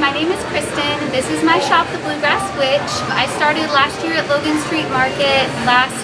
my name is Kristen. This is my shop, the Bluegrass Witch. I started last year at Logan Street Market, last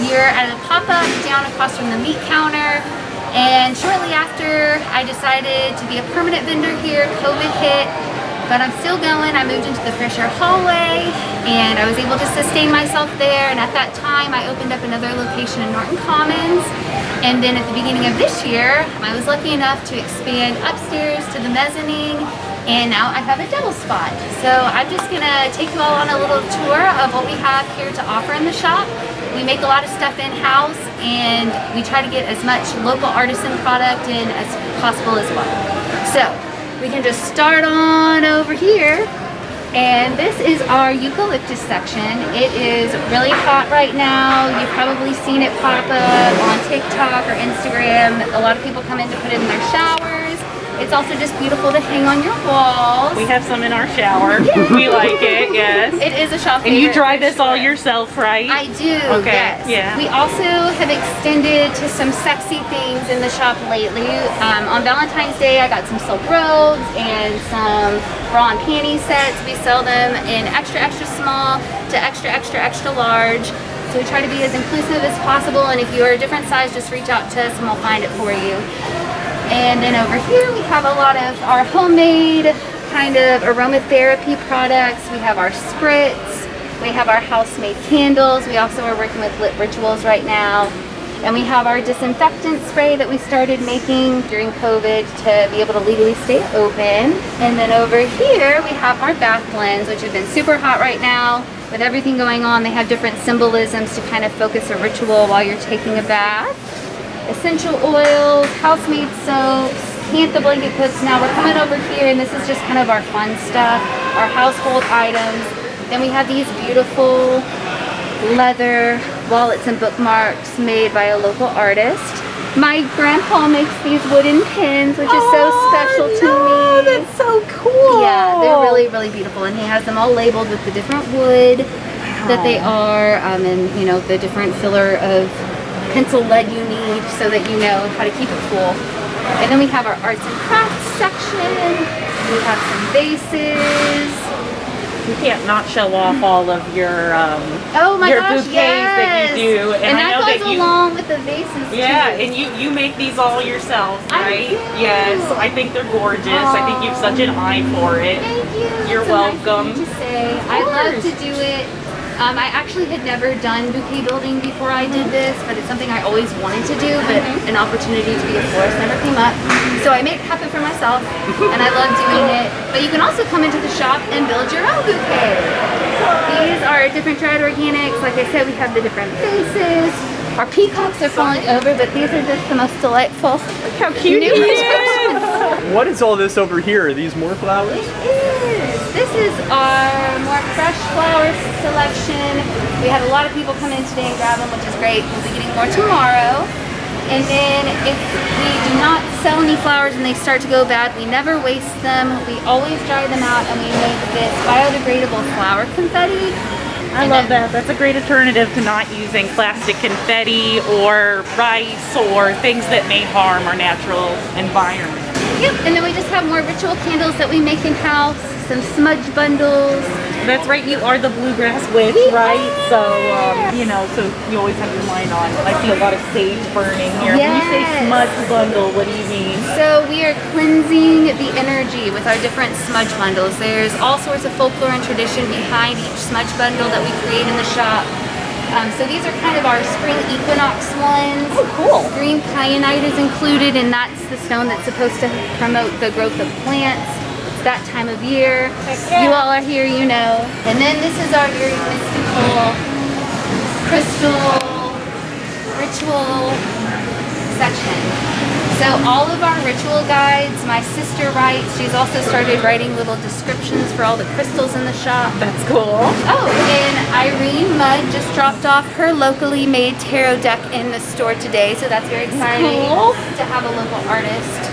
year at a pop-up down across from the meat counter. And shortly after, I decided to be a permanent vendor here. COVID hit, but I'm still going. I moved into the fresh air hallway and I was able to sustain myself there. And at that time, I opened up another location in Norton Commons. And then at the beginning of this year, I was lucky enough to expand upstairs to the mezzanine, and now I have a double spot. So I'm just gonna take you all on a little tour of what we have here to offer in the shop. We make a lot of stuff in-house, and we try to get as much local artisan product in as possible as well. So we can just start on over here. And this is our eucalyptus section. It is really hot right now. You've probably seen it pop up on TikTok or Instagram. A lot of people come in to put it in their showers. It's also just beautiful to hang on your walls. We have some in our shower. We like it, yes. It is a shop favorite. And you dry this all yourself, right? I do, okay. yes. Yeah. We also have extended to some sexy things in the shop lately. On Valentine's Day, I got some silk robes and some bra and panty sets. We sell them in extra, extra small to extra, extra, extra large. So we try to be as inclusive as possible, and if you are a different size, just reach out to us and we'll find it for you. And then over here we have a lot of our homemade kind of aromatherapy products. We have our spritz, we have our house-made candles. We also are working with lit rituals right now. And we have our disinfectant spray that we started making during COVID to be able to legally stay open. And then over here we have our bath blends, which have been super hot right now. With everything going on, they have different symbolisms to kind of focus a ritual while you're taking a bath. Essential oils, house-made soaps, Cantha blanket coats. Now we're coming over here and this is just kind of our fun stuff, our household items. Then we have these beautiful leather wallets and bookmarks made by a local artist. My grandpa makes these wooden pins, which is so special to me. That's so cool. Yeah, they're really, really beautiful. And he has them all labeled with the different wood that they are, and you know, the different filler of pencil lead you need so that you know how to keep it cool. And then we have our arts and crafts section. We have some vases. You can't not show off all of your bouquets that you do. And I know that goes along with the vases yeah, too. and you make these all yourself, right? Yes, I think they're gorgeous. I think you have such an eye for it. Thank you. You're welcome. Nice of you to say. I love to do it. I actually had never done bouquet building before I did this, but it's something I always wanted to do, but an opportunity to be a florist never came up. So I made it happen for myself, and I love doing it. But you can also come into the shop and build your own bouquet. These are different dried organics. Like I said, we have the different vases. Our peacocks are falling over, but these are just the most delightful. Look how cute he is! What is all this over here? Are these more flowers? It is. This is our more fresh flower selection. We had a lot of people come in today and grab them, which is great. We'll be getting more tomorrow. And then if we do not sell any flowers and they start to go bad, we never waste them. We always dry them out, and we make this biodegradable flower confetti. I love that. That's a great alternative to not using plastic confetti or rice or things that may harm our natural environment. Yep, and then we just have more ritual candles that we make in-house, some smudge bundles. That's right, you are the Bluegrass Witch, right? So, you know, so you always have your mind on. I see a lot of sage burning here. Yes. When you say smudge bundle, what do you mean? So we are cleansing the energy with our different smudge bundles. There's all sorts of folklore and tradition behind each smudge bundle that we create in the shop. So these are kind of our spring equinox ones. Oh, cool. Green kyanite is included, and that's the stone that's supposed to promote the growth of plants. It's that time of year. Yeah. You all are here, you know. And then this is our very mystical, crystal, ritual section. So all of our ritual guides, my sister writes. She's also started writing little descriptions for all the crystals in the shop. That's cool. Oh, and Irene Mudd just dropped off her locally made tarot deck in the store today, so that's very exciting Cool. to have a local artist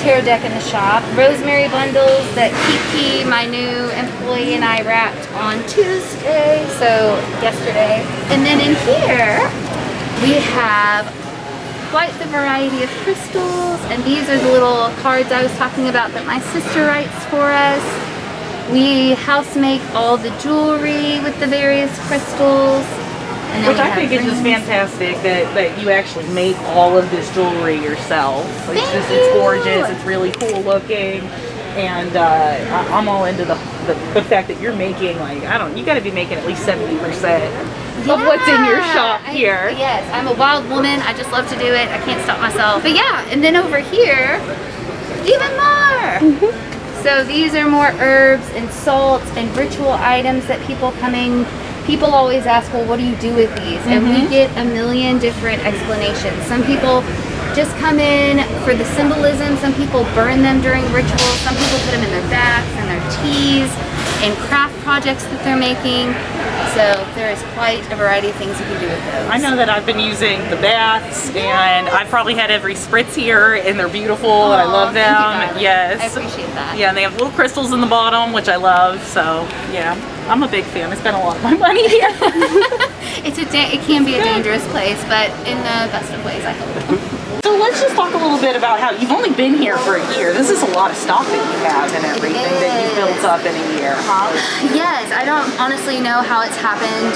tarot deck in the shop. Rosemary bundles that Kiki, my new employee, and I wrapped on Tuesday, so yesterday. And then in here, we have quite the variety of crystals, and these are the little cards I was talking about that my sister writes for us. We house make all the jewelry with the various crystals. And then Which we I have think is just rings. fantastic that you actually make all of this jewelry yourself. It's Thank just, you. it's gorgeous, it's really cool looking, and I'm all into the fact that you're making, like, you gotta be making at least 70% of what's in your shop here. Yes, I'm a wild woman. I just love to do it. I can't stop myself. But yeah, and then over here, even more. So these are more herbs and salts and ritual items that people coming. People always ask, well, what do you do with these? And we get a million different explanations. Some people just come in for the symbolism. Some people burn them during rituals. Some people put them in their baths and their teas and craft projects that they're making. So there is quite a variety of things you can do with those. I know that I've been using the baths, and I've probably had every spritz here, and they're beautiful, and I love them. Thank you, yes. I appreciate that. Yeah, and they have little crystals in the bottom, which I love. So yeah, I'm a big fan. I spend a lot of my money here. It can be a dangerous place, but in the best of ways, I hope. So let's just talk a little bit about how you've only been here for a year. This is a lot of stock that you have and everything that you built up in a year, huh? Yes, I don't honestly know how it's happened.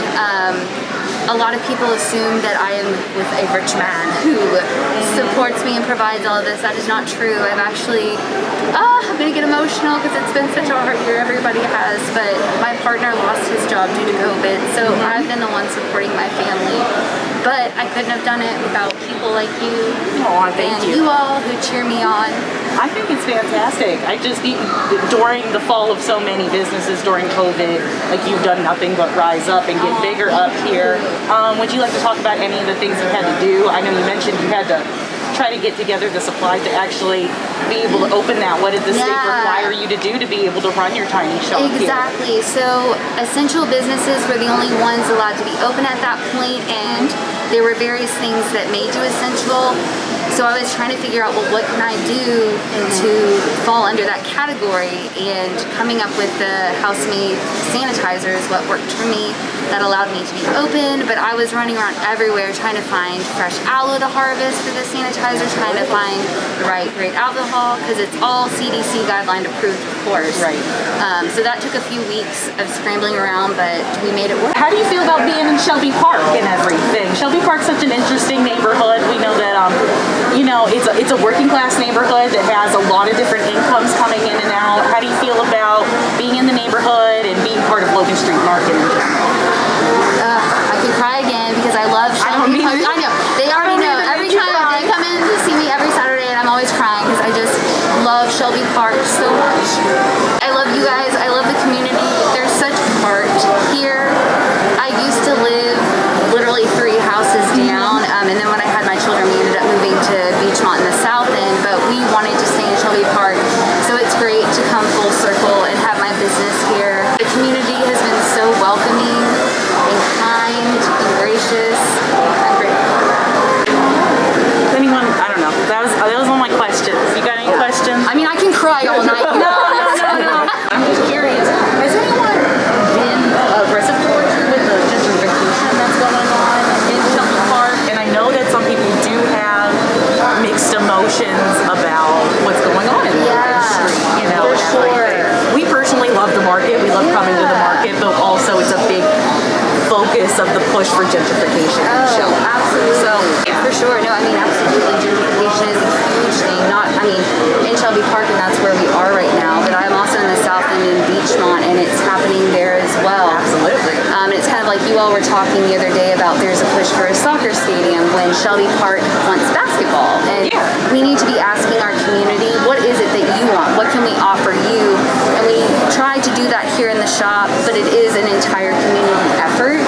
A lot of people assume that I am with a rich man who supports me and provides all of this. That is not true. I'm actually, I'm gonna get emotional because it's been such a hard year. Everybody has, but my partner lost his job due to COVID, so I've been the one supporting my family. But I couldn't have done it without people like you Thank and you all who cheer me on. I think it's fantastic. During the fall of so many businesses during COVID, like you've done nothing but rise up and get bigger up here. Would you like to talk about any of the things you had to do? I know you mentioned you had to try to get together the supplies to actually be able to open that. What did the state require you to do to be able to run your tiny shop Exactly. So essential businesses were the only ones allowed to be open at that point, and there were various things that made you essential. So I was trying to figure out, well, what can I do to fall under that category, and coming up with the house-made sanitizers, what worked for me, that allowed me to be open. But I was running around everywhere trying to find fresh aloe to harvest for the sanitizer, trying to find the right grade alcohol, because it's all CDC guideline approved, of course. Right. So that took a few weeks of scrambling around, but we made it work. How do you feel about being in Shelby Park and everything? Shelby Park's such an interesting neighborhood. We know that it's a working class neighborhood that has a lot of different incomes coming in and out. How do you feel about being in the neighborhood and being part of Logan Street Market in general? I can cry again because I love Shelby Park. I know. They already know. Every time they come in to see me every Saturday, and I'm always crying because I just love Shelby Park so much. I love you guys. I love the community. There's such heart here. I used to live literally 3 houses down, and then when I had my children, we ended up moving to Beachmont in the south end, but we wanted to stay in Shelby Park. So it's great to come full circle and have my business here. The community has been so welcoming and kind and gracious. I'm grateful. Anyone? I don't know. That was one of my questions. You got any questions? I mean, I can cry all night. No. I'm just curious. Has anyone been aggressive towards you with the gentrification that's going on in Shelby Park? And I know that some people do have mixed emotions about what's going on in Logan Street, and everything. We personally love the market. We love coming to the market, but also it's a big focus of the push for gentrification in Shelby. Absolutely. So, for sure. No, I mean, absolutely. Gentrification is a huge thing. In Shelby Park, and that's where we are right now, but I'm also in the south end in Beachmont, and it's happening there as well. Absolutely. It's kind of like you all were talking the other day about there's a push for a soccer stadium when Shelby Park wants basketball. And we need to be asking our community, what is it that you want? What can we offer you? And we try to do that here in the shop, but it is an entire community effort.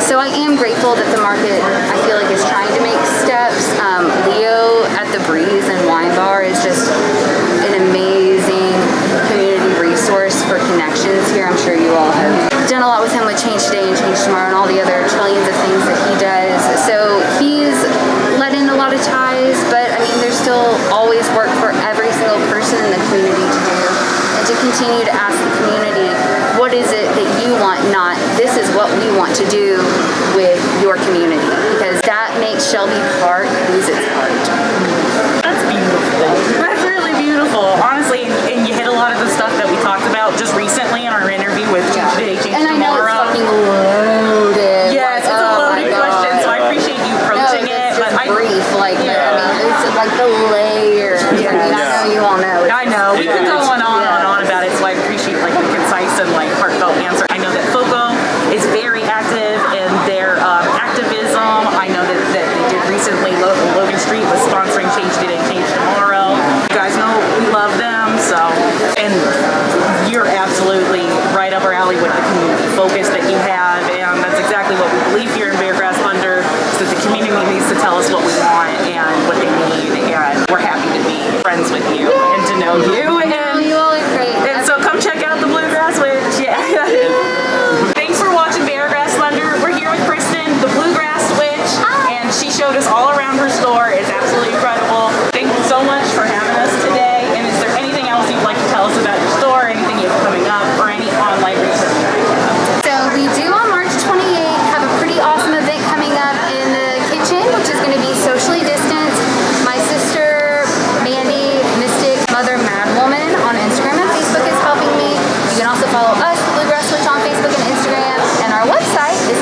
So I am grateful that the market, I feel like, is trying to make steps. Leo at the Breeze and Wine Bar is just an amazing community resource for connections here. I'm sure you all have done a lot with him with Change Today and Change Tomorrow and all the other trillions of things that he does. So he's let in a lot of ties, but I mean, there's still always work for every single person in the community to do. And to continue to ask the community, what is it that you want, not this is what we want to do with your community, because that makes Shelby Park lose its heart. That's beautiful. That's really beautiful. Honestly, and you hit a lot of the stuff that we talked about we could go on and on about it, so I appreciate like the concise and like heartfelt answer. I know that FOCO is very active in their activism. I know that they did recently, Logan Street was sponsoring Change Today, Change Tomorrow. You guys know we love them, so, and you're absolutely right up our alley with the community focus that you have, and that's exactly what we believe here in Beargrass Thunder, is that the community needs to tell us what we want and what they need, and we're happy to be friends with you and to know you. And you all are great. and so come check out the Bluegrass Witch. Yeah. Thanks for watching Beargrass Thunder. We're here with Kristen, the Bluegrass Witch, and she showed us all around her store. It's absolutely incredible. Thank you so much for having us today. And is there anything else you'd like to tell us about your store, anything you have coming up, or any online research you might have? So we do on March 28th have a pretty awesome event coming up in the kitchen, which is going to be socially distanced. My sister, Mandy, Mystic, Mother Madwoman on Instagram and Facebook is helping me. You can also follow us, the Bluegrass Witch, on Facebook and Instagram. And our website is